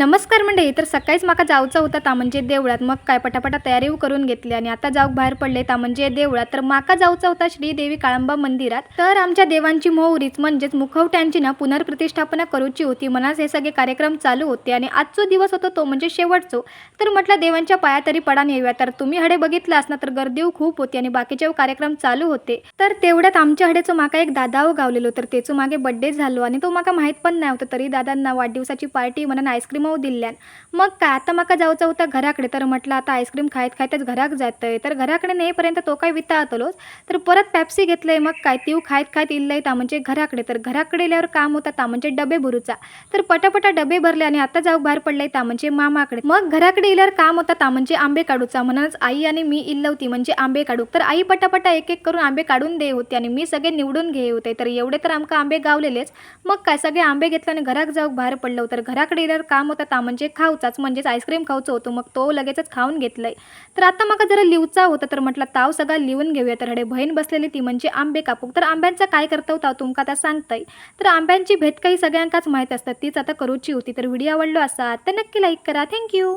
नमस्कार मंडळी. तर सकाळीच माका जाऊचं होता ता म्हणजे देवळात. मग काय पटापटा तयारी करून घेतली आणि आता जाऊक बाहेर पडले ता म्हणजे देवळात. तर माका जाऊचं होता श्रीदेवी काळंबा मंदिरात. तर आमच्या देवांची मोहरीच म्हणजेच मुखवट्यांची ना पुनर्प्रतिष्ठापना करूची होती. म्हणूनच हे सगळे कार्यक्रम चालू होते आणि आजचा दिवस होता तो म्हणजे शेवटचो. तर म्हटलं देवांच्या पाया तरी पडान येऊया. तर तुम्ही हडे बघितला असणार तर गर्दी खूप होती आणि बाकीचे कार्यक्रम चालू होते. तर तेवढ्यात आमच्या हडेचं माका एक दादाव गावलेलो. तर त्याचं मागे बड्डे झालो आणि तो माका माहीत पण नाही होतं. तरी दादांना वाढदिवसाची पार्टी म्हणून आईस्क्रीम दिल्यान. मग काय आता माका जाऊचं होता घराकडे. तर म्हटलं आता आईस्क्रीम खायत खायतच घराक जातंय. तर घराकडे नेईपर्यंत तो काय विताळतलोच. तर परत पेप्सी घेतलंय. मग काय तीव खायत खायत इल्लंय ता म्हणजे घराकडे. तर घराकडे गेल्यावर काम होता ता म्हणजे डबे भरूचा. तर पटापटा डबे भरले आणि आता जाऊक बाहेर पडले ता म्हणजे मामाकडे. मग घराकडे इल्यावर काम होता ता म्हणजे आंबे काढूचा. म्हणूनच आई आणि मी इल्ल होती म्हणजे आंबे काढू. तर आई पटापटा एक एक करून आंबे काढून दे होती आणि मी सगळे निवडून घे होते. तर एवढे तर आमका आंबे गावलेलेच. मग काय सगळे आंबे घेतले आणि घराक जाऊक बाहेर पडलो. तर घराकडे इल्यावर काम होता ता म्हणजे खाऊचाच म्हणजेच आईस्क्रीम खाऊचं होतं. मग तो लगेचच खाऊन घेतलंय. तर आता मग जरा लिवचा होता. तर म्हटलं ताव सगळा लिहून घेऊया. तर हडे बहीण बसलेली ती म्हणजे आंबे कापूक. तर आंब्यांचा काय करता होता तुमका आता सांगताय. तर आंब्यांची भेट काही सगळ्यांकाच माहीत असतात तीच आता करूची होती. तर व्हिडिओ आवडलो असा तर नक्की लाईक करा. थँक्यू.